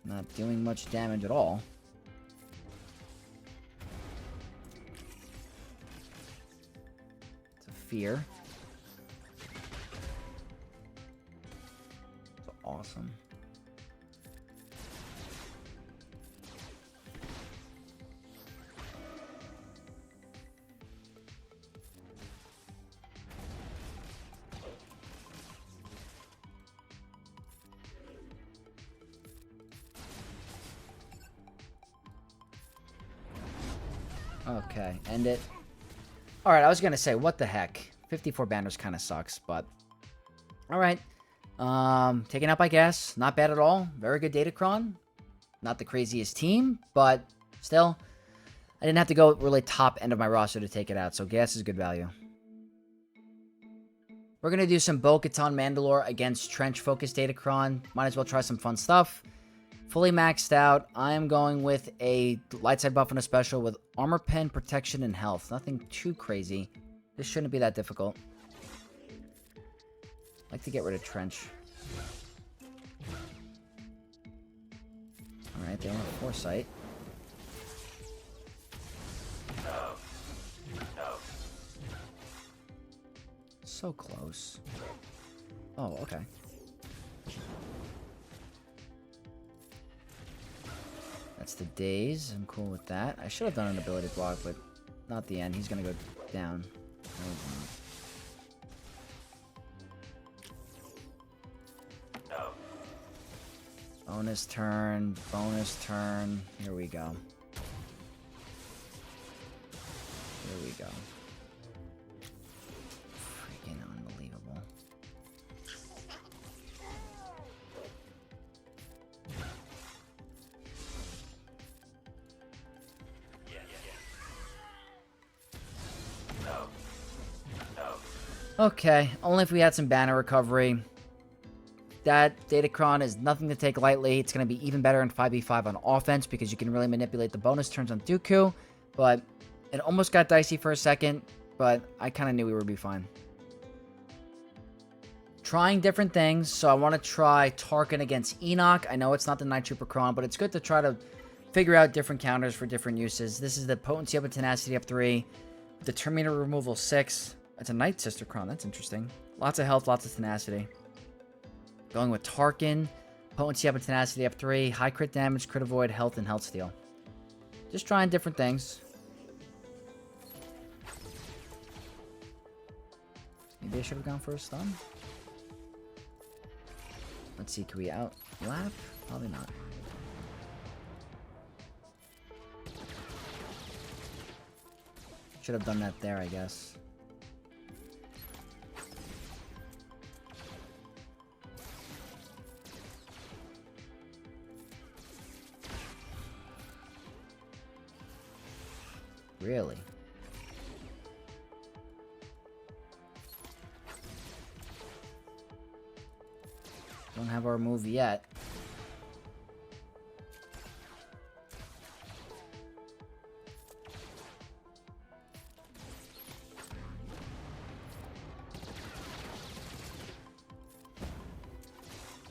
Not doing much damage at all. It's a fear. It's awesome. Okay, end it. Alright, I was gonna say, what the heck? 54 banners kind of sucks, but... Alright. Taken out by gas. Not bad at all. Very good data, Cron. Not the craziest team, but still. I didn't have to go really top end of my roster to take it out, so gas is good value. We're gonna do some Bo Katan Mandalore against Trench Focus Data, Cron. Might as well try some fun stuff. Fully maxed out. I am going with a light side buff and a special with Armor Pen, Protection, and Health. Nothing too crazy. This shouldn't be that difficult. I'd like to get rid of Trench. Alright, they don't have Foresight. So close. Oh, okay. That's the daze. I'm cool with that. I should have done an ability block, but not the end. He's gonna go down. No. Bonus turn. Bonus turn. Here we go. Here we go. Freaking unbelievable. Okay, only if we had some banner recovery. That Datacron is nothing to take lightly. It's going to be even better in 5v5 on offense because you can really manipulate the bonus turns on Dooku. But it almost got dicey for a second, but I kind of knew we would be fine. Trying different things, so I want to try Tarkin against Enoch. I know it's not the Night Trooper Cron, but it's good to try to figure out different counters for different uses. This is the Potency Up and Tenacity up 3, the Terminator Removal 6. It's a Night Sister Cron. That's interesting. Lots of health, lots of tenacity. Going with Tarkin. Potency up and tenacity up 3. High crit damage, crit avoid, health, and health steal. Just trying different things. Maybe I should have gone for a stun. Let's see. Can we outlap? Probably not. Should have done that there, I guess. Really? Don't have our move yet.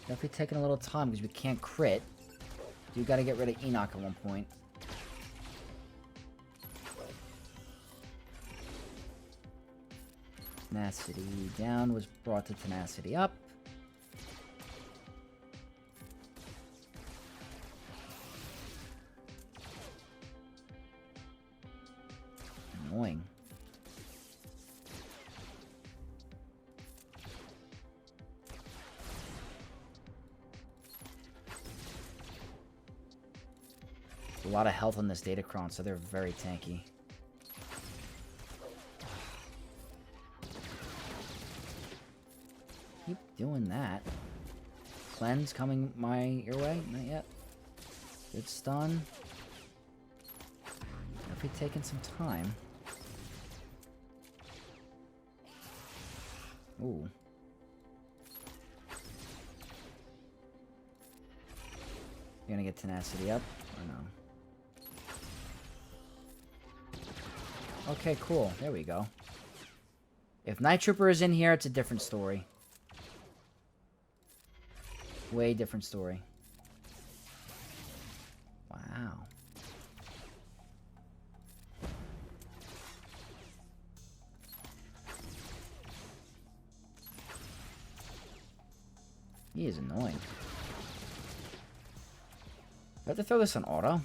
Definitely taking a little time because we can't crit. You got to get rid of Enoch at one point. Tenacity down was brought to tenacity up. Annoying. A lot of health on this Datacron, so they're very tanky. Keep doing that. Cleanse coming your way? Not yet. Good stun. Definitely taking some time. Ooh. You're gonna get tenacity up or no? Okay, cool. There we go. If Night Trooper is in here, it's a different story. Way different story. Wow. He is annoying. I have to throw this on auto.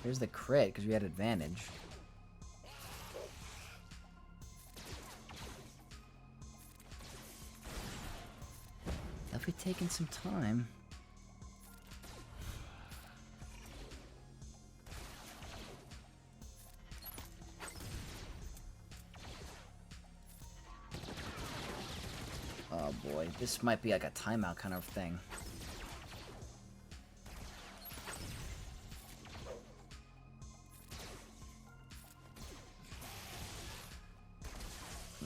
Here's the crit, because we had advantage. Definitely taking some time. Oh boy, this might be like a timeout kind of thing.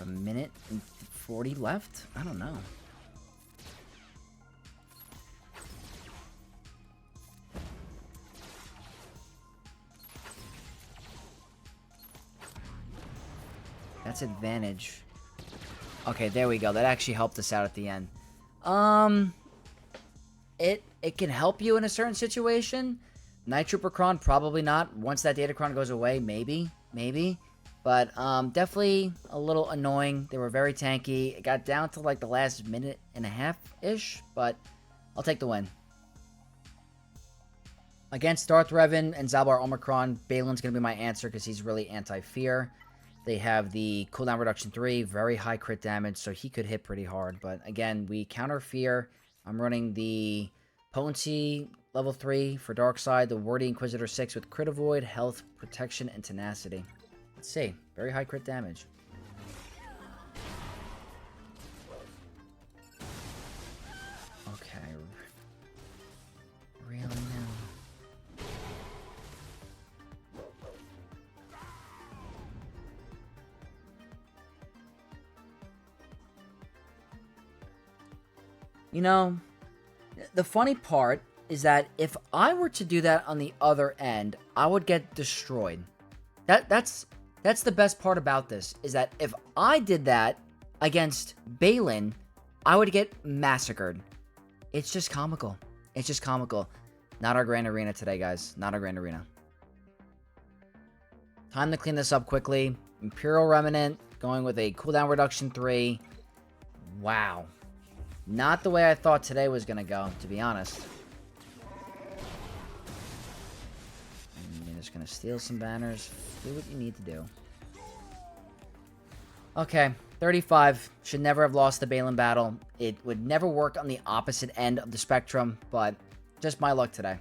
A minute and 40 left? I don't know. That's advantage. Okay, there we go. That actually helped us out at the end. It can help you in a certain situation. Night Trooper Cron, probably not. Once that Datacron goes away, maybe. But definitely a little annoying. They were very tanky. It got down to like the last minute and a half-ish, but I'll take the win. Against Darth Revan and Zalbar Omicron, Baylan's going to be my answer because he's really anti-fear. They have the cooldown reduction 3, very high crit damage, so he could hit pretty hard. But again, we counter fear. I'm running the potency level 3 for Dark Side, the Wordy Inquisitor 6 with crit avoid, health, protection, and tenacity. Let's see. Very high crit damage. Okay. Really now? You know, the funny part is that if I were to do that on the other end, I would get destroyed. That's the best part about this, is that if I did that against Baylan, I would get massacred. It's just comical. It's just comical. Not our Grand Arena today, guys. Not our Grand Arena. Time to clean this up quickly. Imperial Remnant, going with a cooldown reduction 3. Wow. Not the way I thought today was going to go, to be honest. And you're just going to steal some banners. Do what you need to do. Okay, 35. Should never have lost the Baylan battle. It would never work on the opposite end of the spectrum, but just my luck today.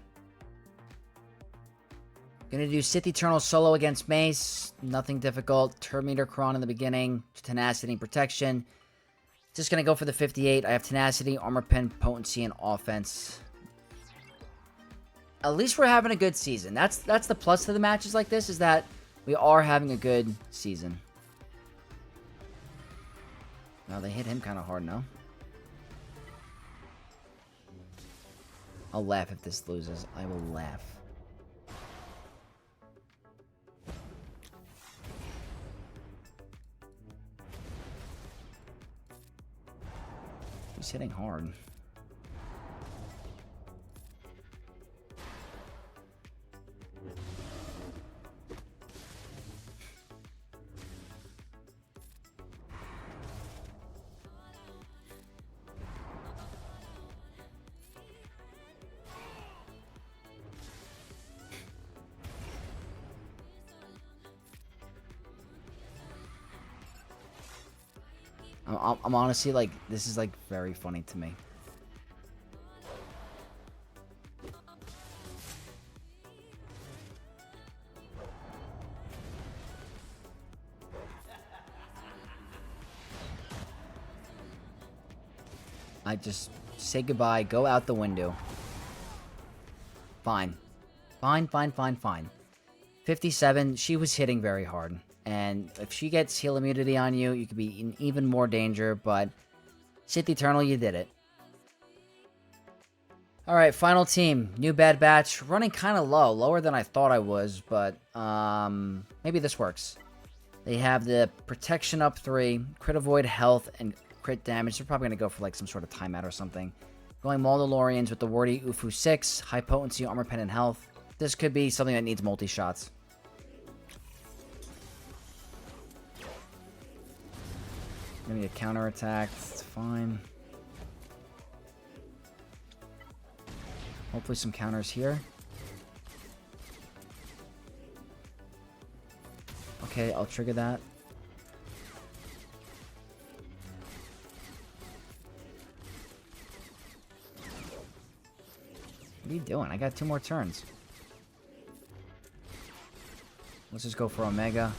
Gonna do Sith Eternal solo against Mace. Nothing difficult. Terminator Cron in the beginning. Tenacity and protection. Just going to go for the 58. I have tenacity, armor pen, potency, and offense. At least we're having a good season. That's the plus to the matches like this, is that we are having a good season. Well, they hit him kind of hard, no? I'll laugh if this loses. I will laugh. He's hitting hard. I'm honestly, like, this is, like, very funny to me. I just say goodbye, go out the window. Fine. Fine, fine, fine, fine. 57, she was hitting very hard. And if she gets heal immunity on you, you could be in even more danger, but Sith Eternal, you did it. Alright, final team. New Bad Batch. Running kind of low. Lower than I thought I was, but maybe this works. They have the protection up 3, crit avoid health, and crit damage. They're probably going to go for like some sort of timeout or something. Going Mauldalorians with the Wardy Ufu 6, high potency, armor pen, and health. This could be something that needs multi-shots. Gonna get counterattacked. It's fine. Hopefully some counters here. Okay, I'll trigger that. What are you doing? I got 2 more turns. Let's just go for Omega.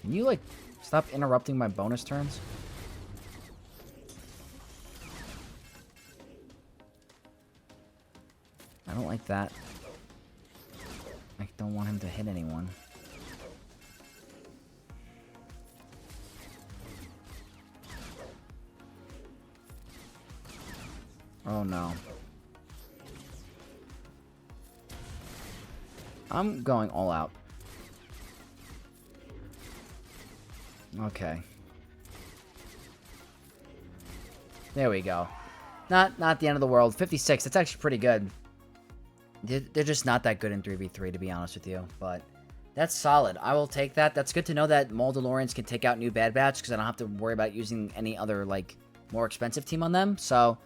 Can you, like, stop interrupting my bonus turns? I don't like that. I don't want him to hit anyone. Oh, no. I'm going all out. Okay. There we go. Not the end of the world. 56, that's actually pretty good. They're just not that good in 3v3, to be honest with you. But that's solid. I will take that. That's good to know that Mauldalorians can take out New Bad Batch, because I don't have to worry about using any other, like, more expensive team on them. So,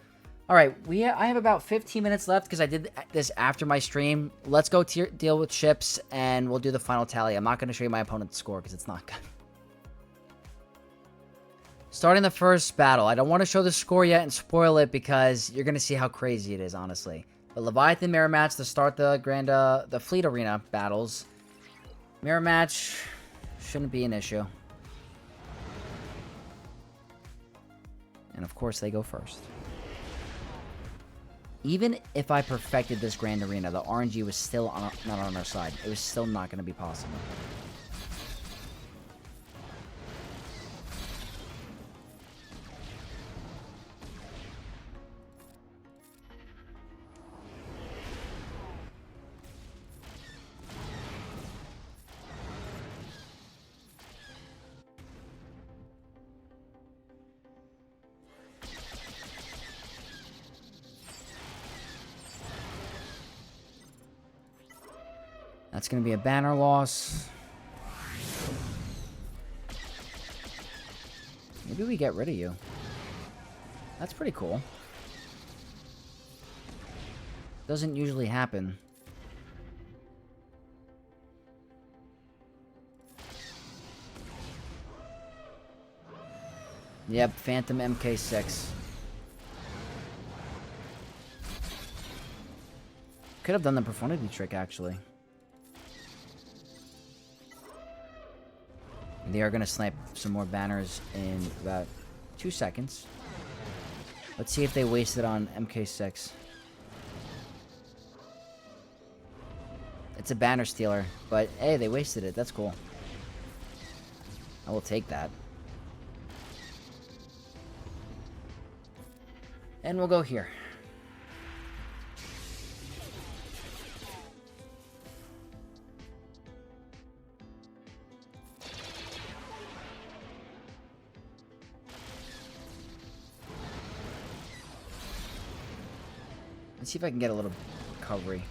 alright. I have about 15 minutes left, because I did this after my stream. Let's go deal with ships, and we'll do the final tally. I'm not going to show you my opponent's score, because it's not good. Starting the first battle. I don't want to show the score yet and spoil it because you're going to see how crazy it is, honestly. But Leviathan mirror match to start the fleet arena battles. Mirror match shouldn't be an issue. And of course they go first. Even if I perfected this grand arena, the RNG was still not on our side. It was still not going to be possible. That's going to be a banner loss. Maybe we get rid of you. That's pretty cool. Doesn't usually happen. Yep, Phantom MK6. Could have done the profundity trick, actually. They are going to snipe some more banners in about 2 seconds. Let's see if they waste it on MK6. It's a banner stealer, but hey, they wasted it. That's cool. I will take that. And we'll go here. Let's see if I can get a little recovery.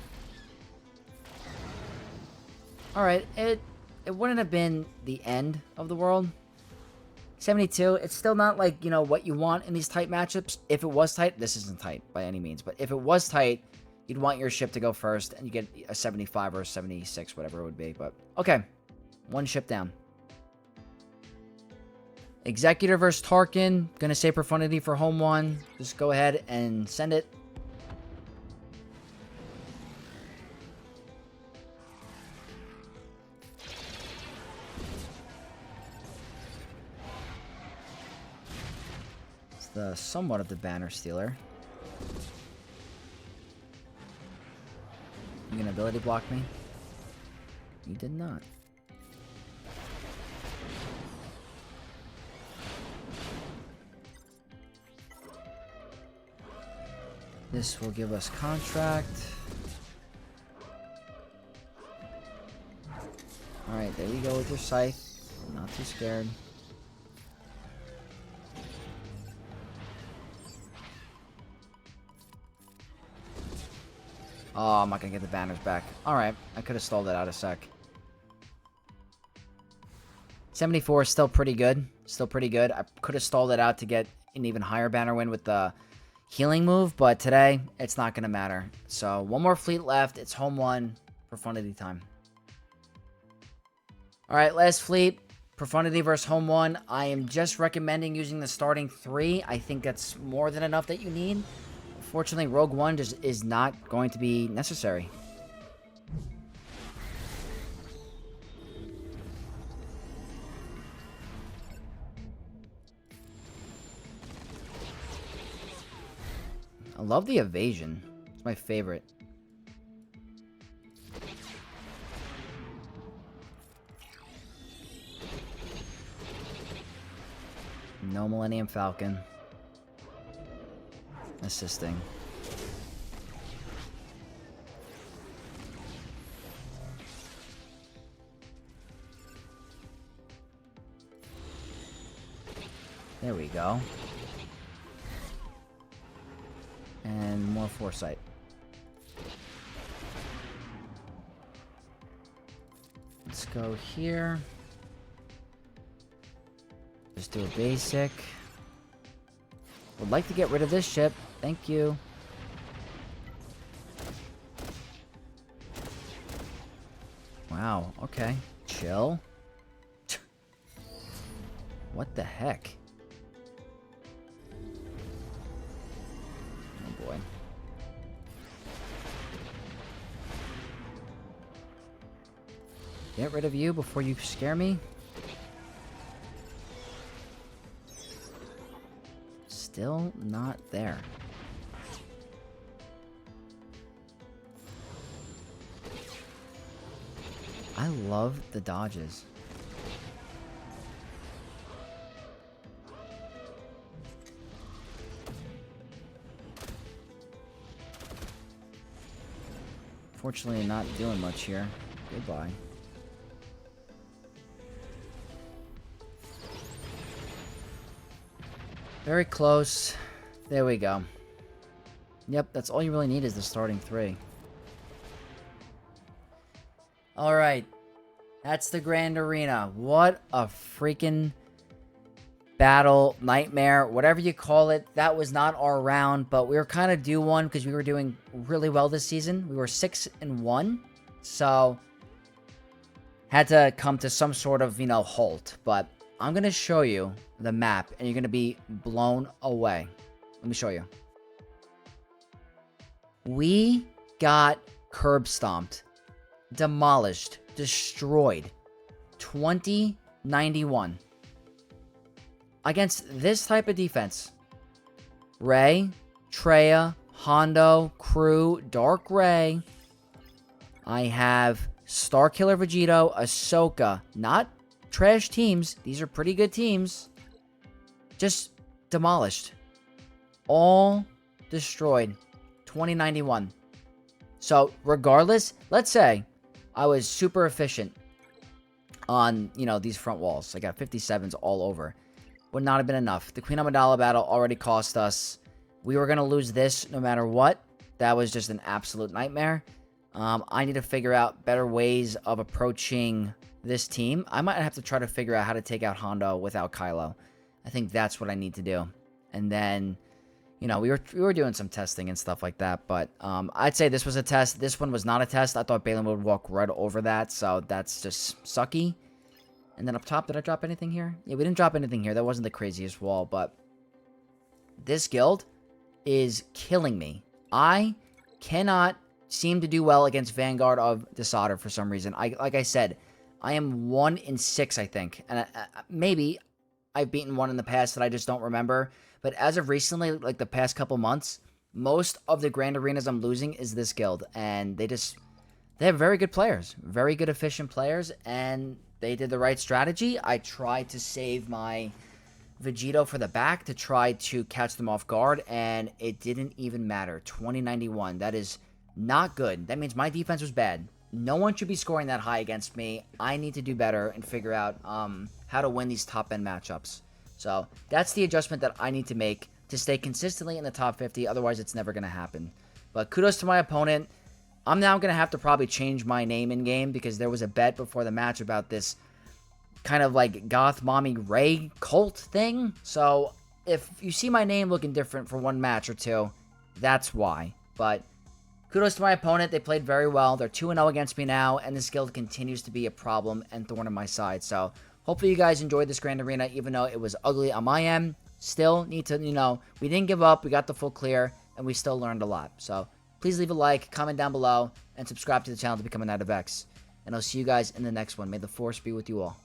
Alright, it wouldn't have been the end of the world. 72, it's still not like, you know, what you want in these tight matchups. If it was tight, this isn't tight by any means, but if it was tight, you'd want your ship to go first, and you get a 75 or a 76, whatever it would be, but okay. One ship down. Executor versus Tarkin. Gonna say Profundity for home one. Just go ahead and send it. Somewhat of the banner stealer. You gonna ability block me? You did not. This will give us contract. Alright, there you go with your scythe. I'm not too scared. Oh, I'm not going to get the banners back. Alright, I could have stalled it out a sec. 74 is still pretty good. Still pretty good. I could have stalled it out to get an even higher banner win with the healing move, but today, it's not going to matter. So, one more fleet left. It's home one. Profundity time. Alright, last fleet. Profundity versus home one. I am just recommending using the starting 3. I think that's more than enough that you need. Fortunately, Rogue One just is not going to be necessary. I love the evasion. It's my favorite. No Millennium Falcon. Assisting. There we go. And more foresight. Let's go here. Just do a basic. Would like to get rid of this ship. Thank you. Wow, okay. Chill. What the heck? Oh boy. Get rid of you before you scare me. Still not there. I love the dodges. Fortunately, not doing much here. Goodbye. Very close. There we go. Yep, that's all you really need is the starting 3. Alright. That's the Grand Arena. What a freaking battle, nightmare, whatever you call it. That was not our round, but we were kind of due one because we were doing really well this season. We were 6-1, so had to come to some sort of, you know, halt. But I'm going to show you the map, and you're going to be blown away. Let me show you. We got curb stomped, demolished, destroyed. 20 91. Against this type of defense, Rey, Traya, Hondo, Crew, Dark Rey. I have Starkiller Vegito, Ahsoka. Not trash teams. These are pretty good teams. Just demolished. All destroyed. 2091. So, regardless, let's say I was super efficient on, these front walls. I got 57s all over. Would not have been enough. The Queen Amidala battle already cost us. We were going to lose this no matter what. That was just an absolute nightmare. I need to figure out better ways of approaching this team. I might have to try to figure out how to take out Hondo without Kylo. I think that's what I need to do. And then, we were doing some testing and stuff like that. But I'd say this was a test. This one was not a test. I thought Baylan would walk right over that. So that's just sucky. And then up top, did I drop anything here? Yeah, we didn't drop anything here. That wasn't the craziest wall, but this guild is killing me. I cannot seem to do well against Vanguard of Desolder for some reason. Like I said, I am 1 in 6, I think. And maybe I've beaten one in the past that I just don't remember. But as of recently, like the past couple months, most of the Grand Arenas I'm losing is this guild. And they have very good players. Very good, efficient players. And they did the right strategy. I tried to save my Vegito for the back to try to catch them off guard, and it didn't even matter. 2091. That is not good. That means my defense was bad. No one should be scoring that high against me. I need to do better and figure out how to win these top-end matchups. So that's the adjustment that I need to make to stay consistently in the top 50. Otherwise, it's never going to happen. But kudos to my opponent. I'm now going to have to probably change my name in-game because there was a bet before the match about this kind of like goth mommy Rey cult thing. So if you see my name looking different for one match or two, that's why. But kudos to my opponent. They played very well. They're 2-0 against me now, and this guild continues to be a problem and thorn in my side. So hopefully you guys enjoyed this Grand Arena, even though it was ugly on my end. Still need to, we didn't give up. We got the full clear, and we still learned a lot. So please leave a like, comment down below, and subscribe to the channel to become a Knight of X. And I'll see you guys in the next one. May the Force be with you all.